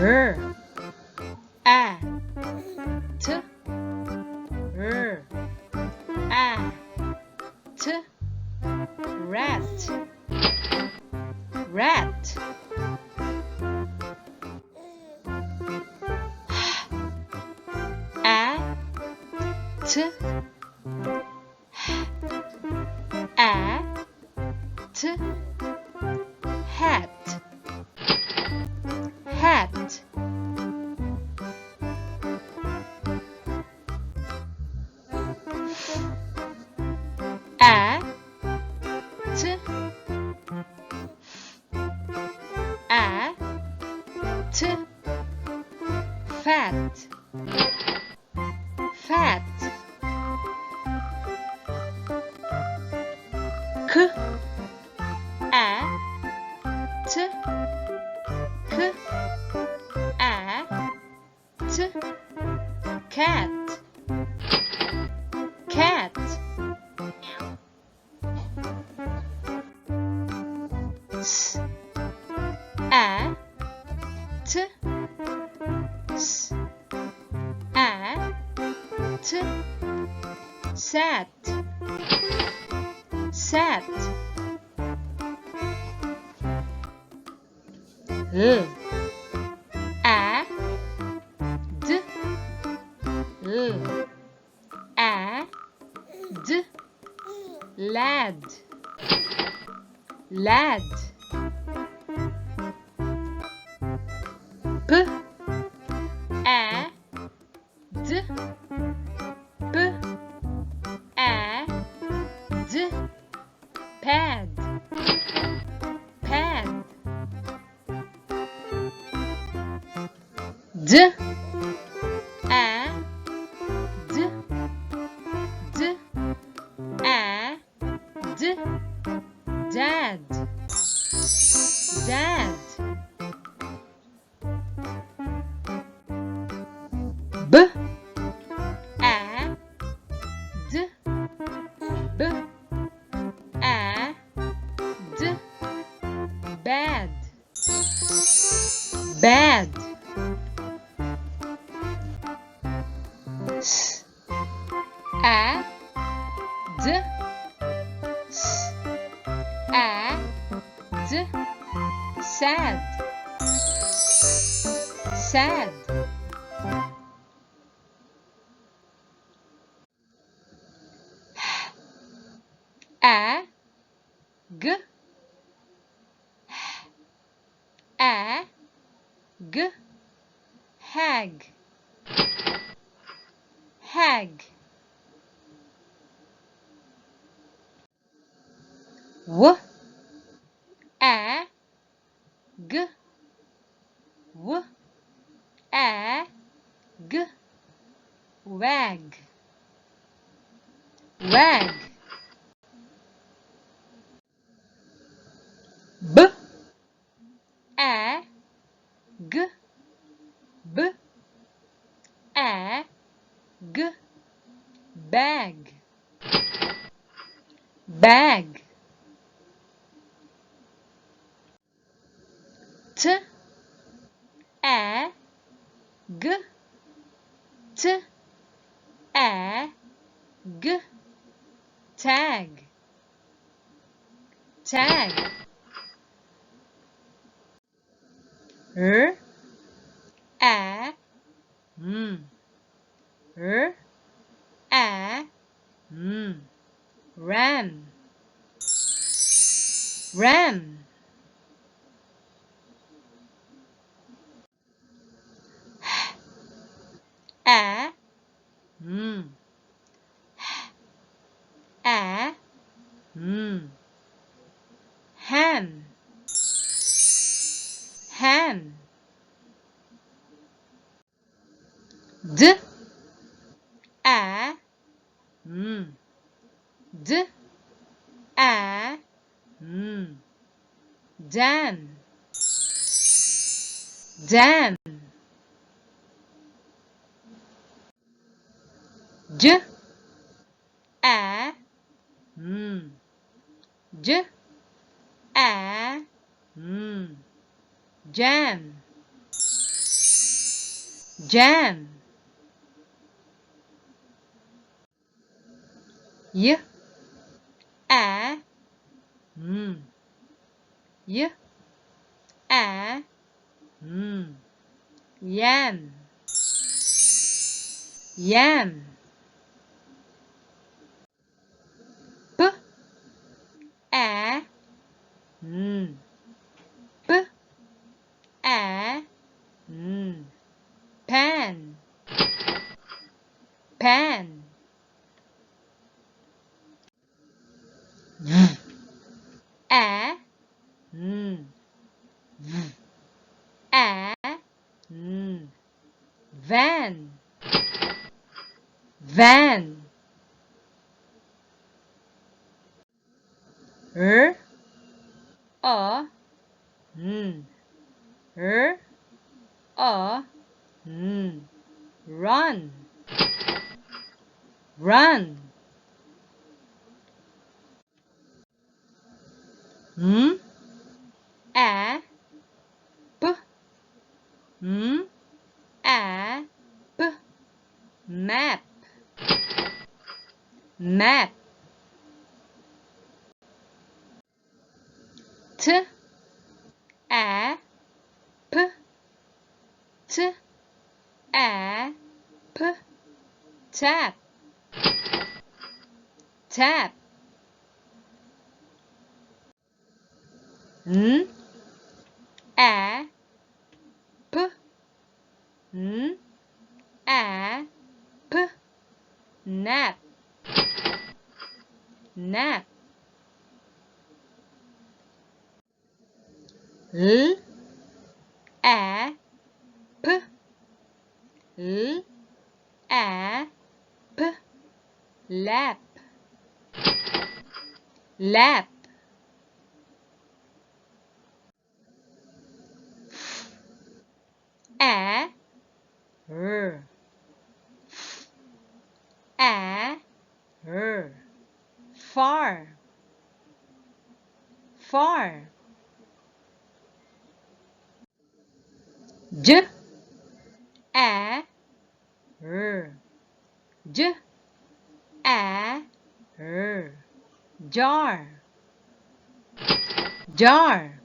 r a t r a t rat rat a t a t hat hat a t a t fat fat k a t k a t cat cat s a t s a t sat sat l a d l a d lad lad p a d p a d pad pad d a d d a d dad dad b a d b a d bad bad s a d s a d sad sad a g a g hag hag w a g w a g wag wag b a g b a g bag bag t a g t a g tag tag r a r a ran ran a a han han d a d a dan dan j a j a jan jam, y, a, y, a, yam, yam, p, a, p, a, pan, pan, a, a, van, van, r, a, r, a, run, run, a, p, a, p, map, map, t, a, p, t, a, p, tap, tap, n, a, p, n, a, p, nap, nap, l, a, p, l, a, p, lap, lap, a, r, a, r, far, far, j, a, r, j, a, r, jar, jar,